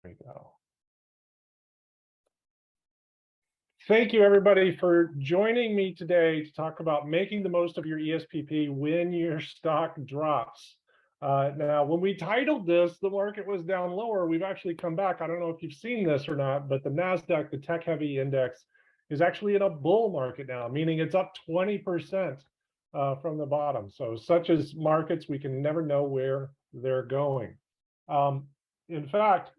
we go. Thank you, everybody, for joining me today to talk about making the most of your ESPP when your stock drops. Now, when we titled this, the market was down lower. We've actually come back. I don't know if you've seen this or not, but the NASDAQ, the tech-heavy index, is actually in a bull market now, meaning it's up 20% from the bottom. So such as markets, we can never know where they're going. In fact,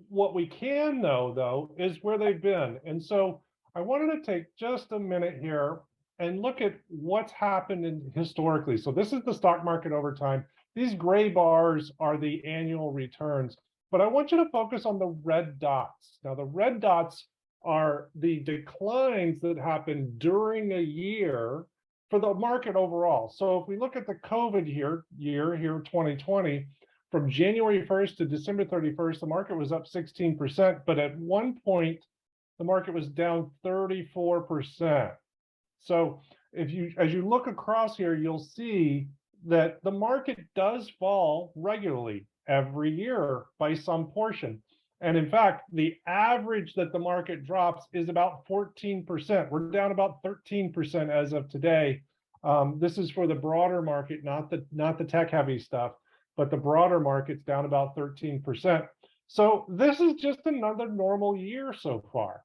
what we can know, though, is where they've been. And so I wanted to take just a minute here and look at what's happened historically. So this is the stock market over time. These gray bars are the annual returns, but I want you to focus on the red dots. Now, the red dots are the declines that happen during a year for the market overall. So if we look at the COVID year 2020, from January 1st to December 31st, the market was up 16%, but at one point, the market was down 34%. So as you look across here, you'll see that the market does fall regularly every year by some portion. And in fact, the average that the market drops is about 14%. We're down about 13% as of today. This is for the broader market, not the tech-heavy stuff, but the broader market's down about 13%. So this is just another normal year so far.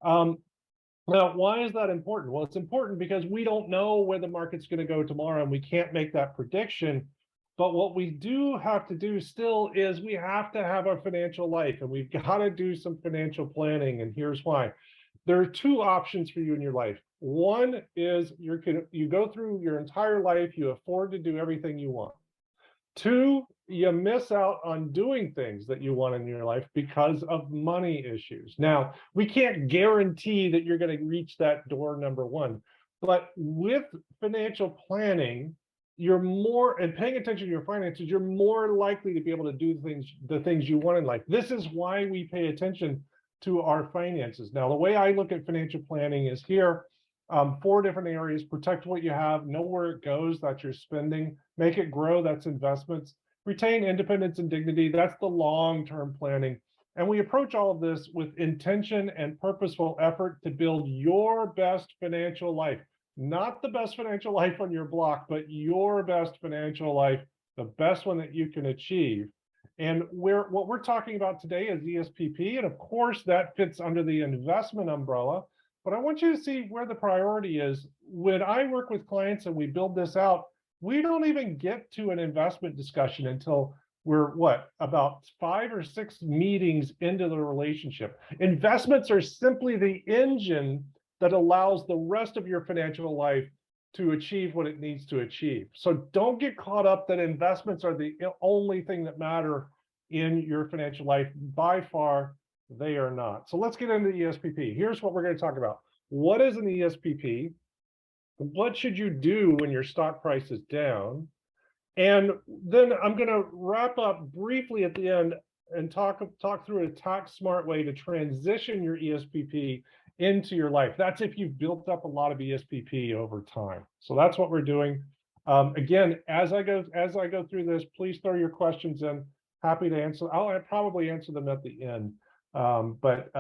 Now, why is that important? Well, it's important because we don't know where the market's going to go tomorrow, and we can't make that prediction. But what we do have to do still is we have to have a financial life, and we've got to do some financial planning. And here's why. There are two options for you in your life. One is you go through your entire life, you afford to do everything you want. Two, you miss out on doing things that you want in your life because of money issues. Now, we can't guarantee that you're going to reach that door, number one, but with financial planning, and paying attention to your finances, you're more likely to be able to do the things you want in life. This is why we pay attention to our finances. Now, the way I look at financial planning is here. 4 different areas: protect what you have, know where it goes, that's your spending, make it grow, that's investments, retain independence and dignity, that's the long-term planning. And we approach all of this with intention and purposeful effort to build your best financial life. Not the best financial life on your block, but your best financial life, the best one that you can achieve. And what we're talking about today is ESPP, and of course that fits under the investment umbrella. But I want you to see where the priority is. When I work with clients and we build this out, we don't even get to an investment discussion until we're about 5 or 6 meetings into the relationship. Investments are simply the engine that allows the rest of your financial life to achieve what it needs to achieve. So don't get caught up that investments are the only thing that matter in your financial life. By far, they are not. So let's get into the ESPP. Here's what we're going to talk about. What is an ESPP? What should you do when your stock price is down? And then I'm going to wrap up briefly at the end and talk through a tax smart way to transition your ESPP into your life. That's if you've built up a lot of ESPP over time. So that's what we're doing. Again, as I go through this, please throw your questions in. Happy to answer. I'll probably answer them at the end. But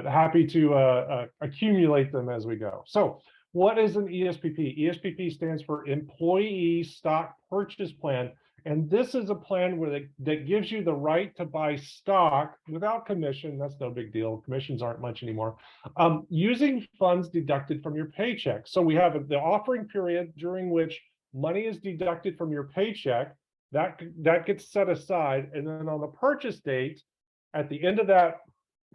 happy to accumulate them as we go. So what is an ESPP? ESPP stands for Employee Stock Purchase Plan. And this is a plan that gives you the right to buy stock without commission. That's no big deal. Commissions aren't much anymore. Using funds deducted from your paycheck. So we have the offering period during which money is deducted from your paycheck. That gets set aside. And then on the purchase date, at the end of that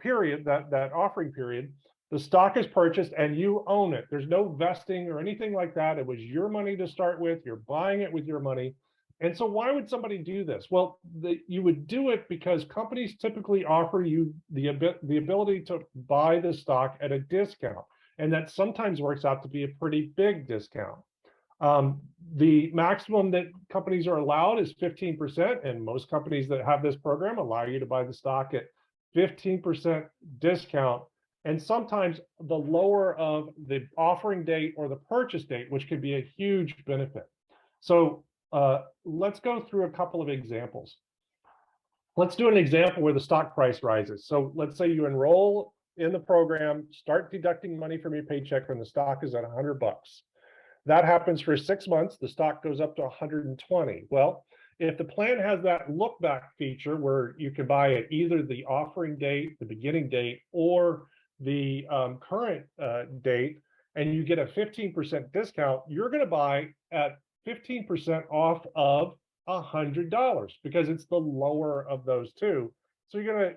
period, that offering period, the stock is purchased and you own it. There's no vesting or anything like that. It was your money to start with. You're buying it with your money. And so why would somebody do this? Well, you would do it because companies typically offer you the ability to buy the stock at a discount. And that sometimes works out to be a pretty big discount. The maximum that companies are allowed is 15%. And most companies that have this program allow you to buy the stock at 15% discount. And sometimes the lower of the offering date or the purchase date, which could be a huge benefit. So let's go through a couple of examples. Let's do an example where the stock price rises. So let's say you enroll in the program, start deducting money from your paycheck when the stock is at 100 bucks. That happens for 6 months, the stock goes up to 120. Well, if the plan has that look back feature where you can buy at either the offering date, the beginning date, or the current date, and you get a 15% discount, you're going to buy at 15% off of $100 because it's the lower of those two. So you're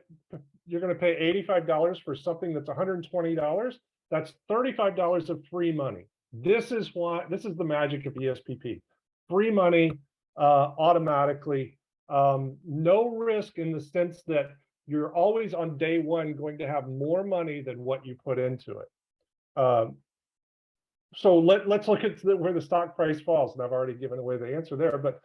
gonna pay $85 for something that's $120. That's $35 of free money. This is the magic of ESPP. Free money automatically, no risk in the sense that you're always on day one going to have more money than what you put into it. So let's look at where the stock price falls, and I've already given away the answer there. But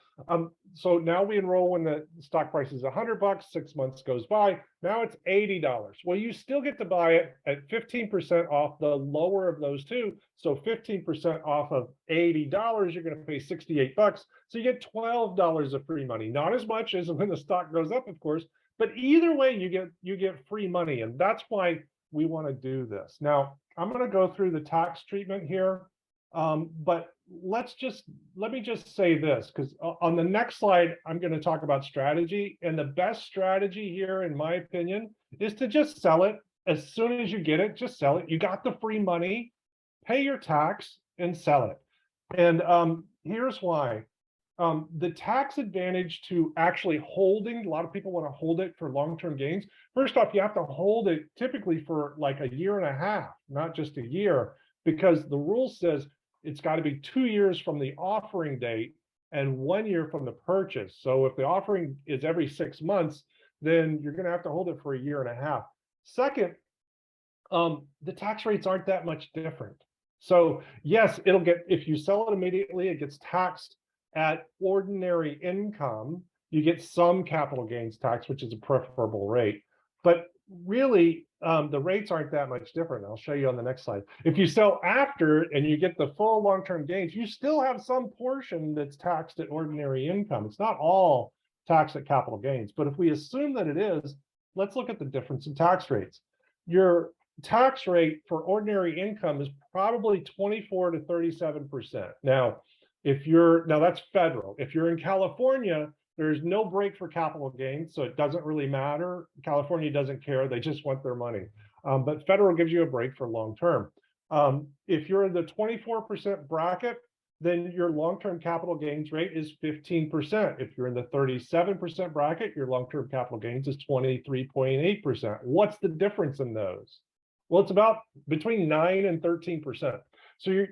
so now we enroll when the stock price is 100 bucks. 6 months goes by. Now it's $80. Well, you still get to buy it at 15% off the lower of those two. So 15% off of $80, you're going to pay 68 bucks. So you get $12 of free money. Not as much as when the stock goes up, of course, but either way, you get free money, and that's why we want to do this. Now, I'm going to go through the tax treatment here, but let me just say this, because on the next slide, I'm going to talk about strategy. And the best strategy here, in my opinion, is to just sell it as soon as you get it. Just sell it. You got the free money, pay your tax, and sell it. And here's why. The tax advantage to actually holding, a lot of people want to hold it for long-term gains. First off, you have to hold it typically for like a year and a half, not just a year, because the rule says it's got to be 2 years from the offering date and 1 year from the purchase. So if the offering is every 6 months, then you're going to have to hold it for a year and a half. Second, the tax rates aren't that much different. So yes, if you sell it immediately, it gets taxed at ordinary income. You get some capital gains tax, which is a preferable rate. But really, the rates aren't that much different. I'll show you on the next slide. If you sell after and you get the full long-term gains, you still have some portion that's taxed at ordinary income. It's not all taxed at capital gains. But if we assume that it is, let's look at the difference in tax rates. Your tax rate for ordinary income is probably 24 to 37%. Now, that's federal. If you're in California, there's no break for capital gains, so it doesn't really matter. California doesn't care. They just want their money. But federal gives you a break for long term. If you're in the 24% bracket, then your long-term capital gains rate is 15%. If you're in the 37% bracket, your long-term capital gains is 23.8%. What's the difference in those? Well, it's about between 9 and 13%.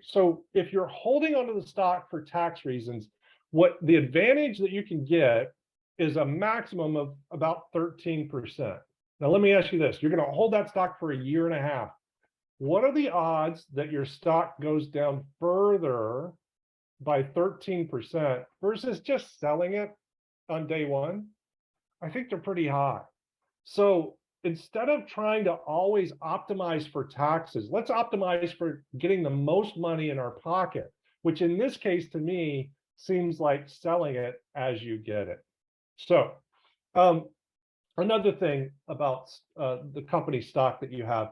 So if you're holding onto the stock for tax reasons, what the advantage that you can get is a maximum of about 13%. Now, let me ask you this. You're going to hold that stock for a year and a half. What are the odds that your stock goes down further by 13% versus just selling it on day one? I think they're pretty high. So instead of trying to always optimize for taxes, let's optimize for getting the most money in our pocket, which in this case, to me, seems like selling it as you get it. So another thing about the company stock that you have,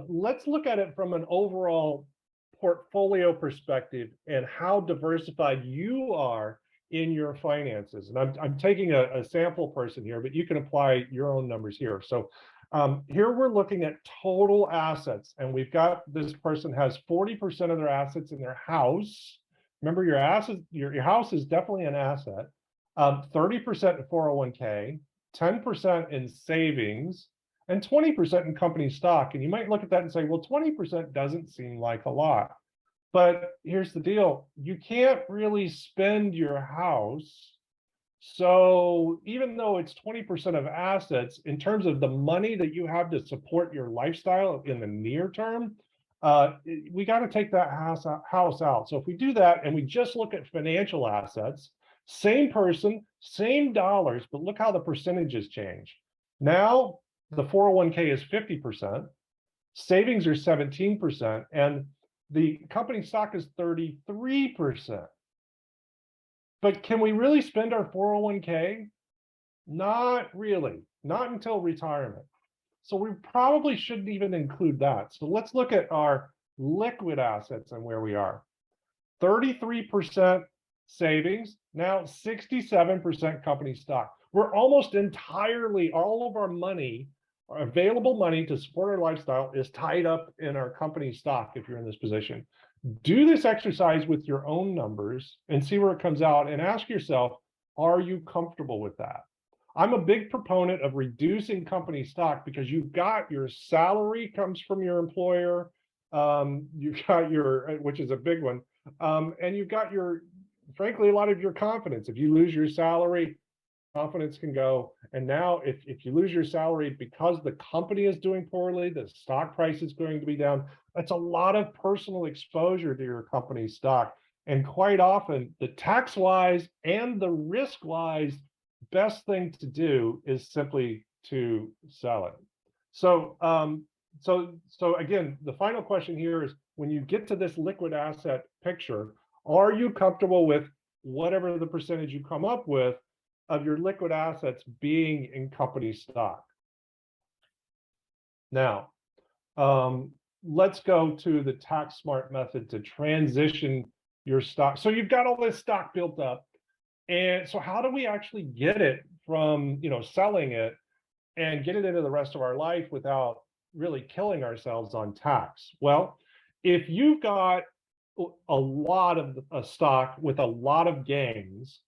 let's look at it from an overall portfolio perspective and how diversified you are in your finances. And I'm taking a sample person here, but you can apply your own numbers here. So here we're looking at total assets, and we've got this person has 40% of their assets in their house. Remember, your house is definitely an asset. 30% in 401k, 10% in savings, and 20% in company stock. And you might look at that and say, well, 20% doesn't seem like a lot. But here's the deal. You can't really spend your house. So even though it's 20% of assets, in terms of the money that you have to support your lifestyle in the near term, we got to take that house out. So if we do that and we just look at financial assets, same person, same dollars, but look how the percentages change. Now the 401k is 50%, savings are 17%, and the company stock is 33%. But can we really spend our 401k? Not really, not until retirement. So we probably shouldn't even include that. So let's look at our liquid assets and where we are. 33% savings, now 67% company stock. We're almost entirely, all of our money, our available money to support our lifestyle is tied up in our company stock if you're in this position. Do this exercise with your own numbers and see where it comes out and ask yourself, are you comfortable with that? I'm a big proponent of reducing company stock because you've got your salary comes from your employer. You've got your, which is a big one. And you've got your, frankly, a lot of your confidence. If you lose your salary, confidence can go. And now if you lose your salary because the company is doing poorly, the stock price is going to be down, that's a lot of personal exposure to your company's stock. And quite often, the tax-wise and the risk-wise, best thing to do is simply to sell it. So, so again, the final question here is, when you get to this liquid asset picture, are you comfortable with whatever the percentage you come up with of your liquid assets being in company stock? Now, let's go to the tax smart method to transition your stock. So you've got all this stock built up. And so how do we actually get it from, selling it and get it into the rest of our life without really killing ourselves on tax? Well, if you've got a lot of a stock with a lot of gains,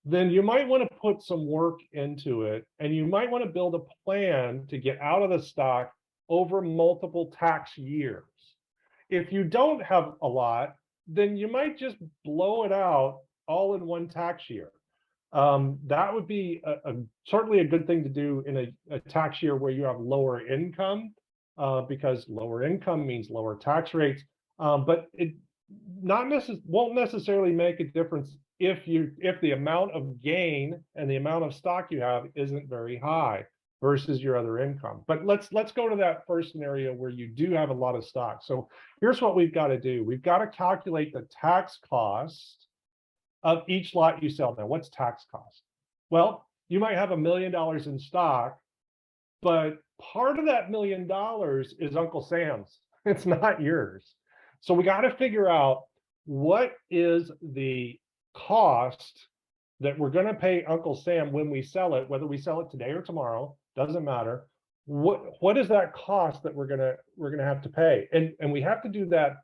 then you might want to put some work into it, and you might want to build a plan to get out of the stock over multiple tax years. If you don't have a lot, then you might just blow it out all in one tax year. That would be certainly a good thing to do in a tax year where you have lower income, because lower income means lower tax rates. But it won't necessarily make a difference if the amount of gain and the amount of stock you have isn't very high versus your other income. But let's go to that first scenario where you do have a lot of stock. So here's what we've got to do. We've got to calculate the tax cost of each lot you sell. Now, what's tax cost? Well, you might have $1 million in stock, but part of that $1 million is Uncle Sam's. It's not yours. So we got to figure out, what is the cost that we're going to pay Uncle Sam when we sell it, whether we sell it today or tomorrow, doesn't matter. What is that cost that we're gonna have to pay? And we have to do that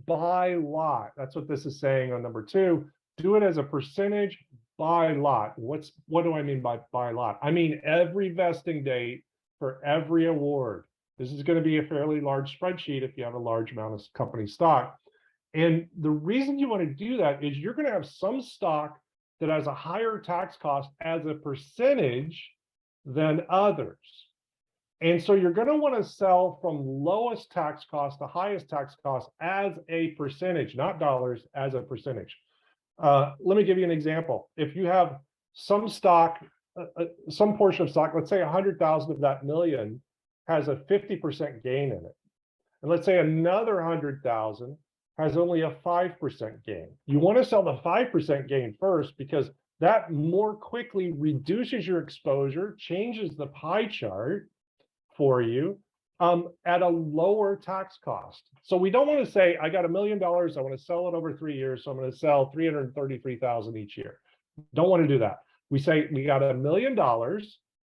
by lot. That's what this is saying on number 2. Do it as a percentage by lot. What do I mean by lot? I mean every vesting date for every award. This is going to be a fairly large spreadsheet if you have a large amount of company stock. And the reason you want to do that is you're going to have some stock that has a higher tax cost as a percentage than others. And so you're going to want to sell from lowest tax cost to highest tax cost as a percentage, not dollars, as a percentage. Let me give you an example. If you have some stock, some portion of stock, let's say 100,000 of that million has a 50% gain in it. And let's say another 100,000 has only a 5% gain. You want to sell the 5% gain first, because that more quickly reduces your exposure, changes the pie chart for you at a lower tax cost. So we don't want to say, I got $1 million, I want to sell it over 3 years, so I'm going to sell 333,000 each year. Don't want to do that. We say we got $1 million,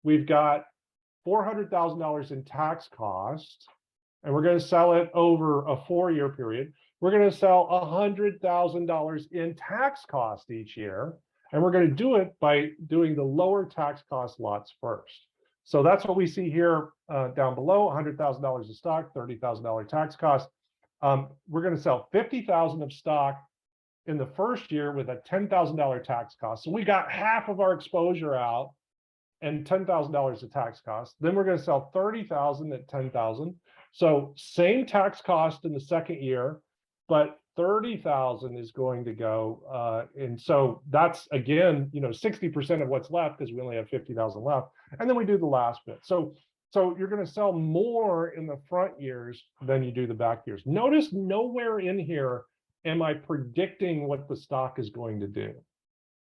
we've got $400,000 in tax cost, and we're going to sell it over a 4-year period. We're going to sell $100,000 in tax cost each year, and we're going to do it by doing the lower tax cost lots first. So that's what we see here down below: $100,000 of stock, $30,000 tax cost. We're going to sell 50,000 of stock in the first year with a $10,000 tax cost. So we got half of our exposure out and $10,000 of tax cost. Then we're going to sell 30,000 at 10,000. So same tax cost in the second year, but 30,000 is going to go. And so that's, again, 60% of what's left, because we only have 50,000 left. And then we do the last bit. So you're going to sell more in the front years than you do the back years. Notice nowhere in here am I predicting what the stock is going to do.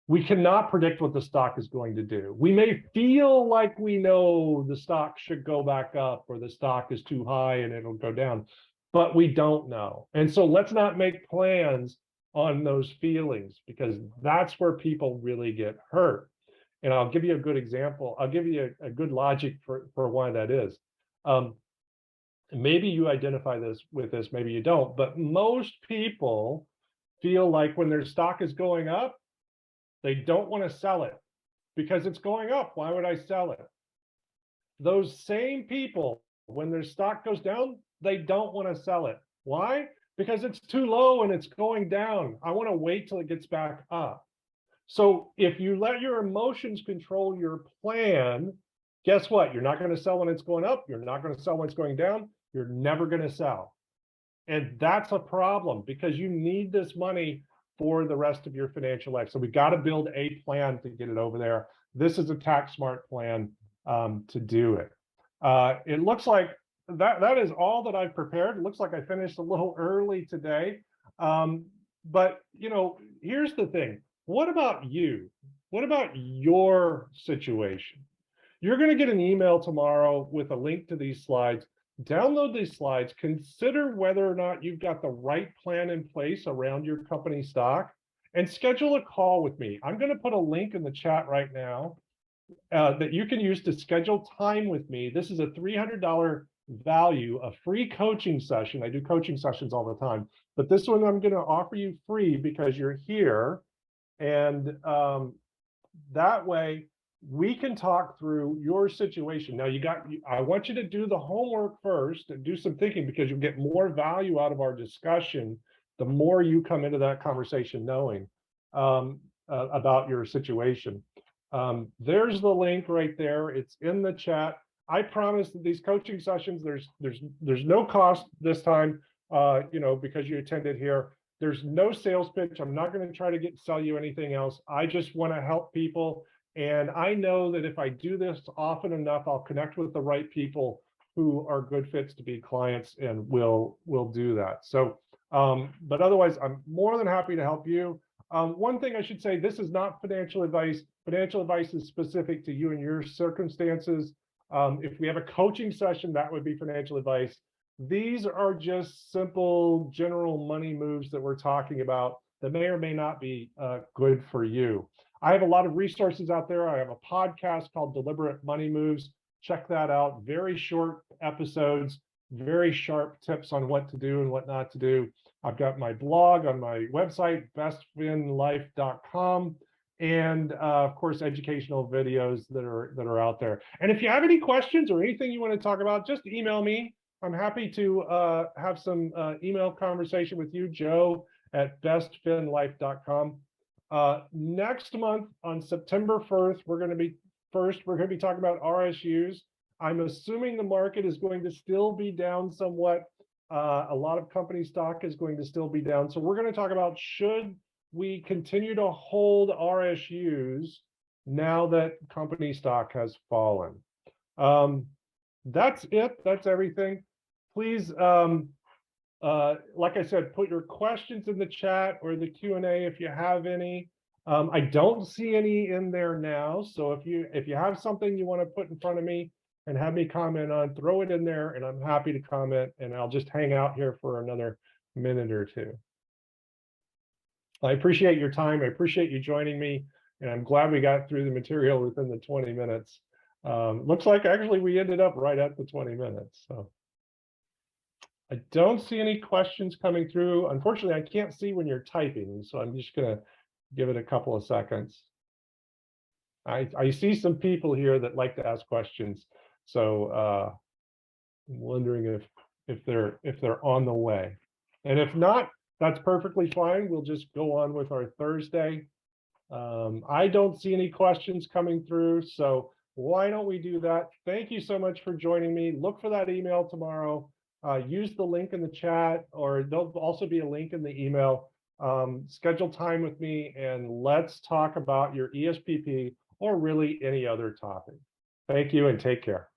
We cannot predict what the stock is going to do. We may feel like we know the stock should go back up or the stock is too high and it'll go down, but we don't know. And so let's not make plans on those feelings, because that's where people really get hurt. And I'll give you a good example. I'll give you a good logic for why that is. Maybe you identify this with this, maybe you don't, but most people feel like when their stock is going up, they don't want to sell it because it's going up. Why would I sell it? Those same people, when their stock goes down, they don't want to sell it. Why? Because it's too low and it's going down. I want to wait till it gets back up. So if you let your emotions control your plan, guess what? You're not going to sell when it's going up. You're not going to sell when it's going down. You're never going to sell. And that's a problem, because you need this money for the rest of your financial life. So we got to build a plan to get it over there. This is a tax smart plan to do it. It looks like that is all that I've prepared. It looks like I finished a little early today. But here's the thing. What about you? What about your situation? You're going to get an email tomorrow with a link to these slides. Download these slides, consider whether or not you've got the right plan in place around your company stock, and schedule a call with me. I'm going to put a link in the chat right now that you can use to schedule time with me. This is a $300 value, a free coaching session. I do coaching sessions all the time, but this one I'm going to offer you free because you're here. And that way, we can talk through your situation. Now, I want you to do the homework first and do some thinking, because you'll get more value out of our discussion the more you come into that conversation knowing about your situation. There's the link right there. It's in the chat. I promise that these coaching sessions, there's no cost this time, because you attended here. There's no sales pitch. I'm not going to try to sell you anything else. I just want to help people. And I know that if I do this often enough, I'll connect with the right people who are good fits to be clients, and will do that. So, but otherwise, I'm more than happy to help you. One thing I should say, this is not financial advice. Financial advice is specific to you and your circumstances. If we have a coaching session, that would be financial advice. These are just simple general money moves that we're talking about that may or may not be good for you. I have a lot of resources out there. I have a podcast called Deliberate Money Moves. Check that out. Very short episodes, very sharp tips on what to do and what not to do. I've got my blog on my website, bestfinlife.com, and of course, educational videos that are out there. And if you have any questions or anything you want to talk about, just email me. I'm happy to have some email conversation with you, Joe at bestfinlife.com. Next month on September 1st, we're going to be talking about RSUs. I'm assuming the market is going to still be down somewhat. A lot of company stock is going to still be down. So we're going to talk about, should we continue to hold RSUs now that company stock has fallen? That's it. That's everything. Please, like I said, put your questions in the chat or the Q&A if you have any. I don't see any in there now, so if you have something you want to put in front of me and have me comment on, throw it in there, and I'm happy to comment, and I'll just hang out here for another minute or two. I appreciate your time. I appreciate you joining me, and I'm glad we got through the material within the 20 minutes. Looks like actually we ended up right at the 20 minutes. So I don't see any questions coming through. Unfortunately, I can't see when you're typing, so I'm just going to give it a couple of seconds. I see some people here that like to ask questions, so I'm wondering if they're on the way. And if not, that's perfectly fine. We'll just go on with our Thursday. I don't see any questions coming through, so why don't we do that? Thank you so much for joining me. Look for that email tomorrow. Use the link in the chat, or there'll also be a link in the email. Schedule time with me, and let's talk about your ESPP or really any other topic. Thank you, and take care.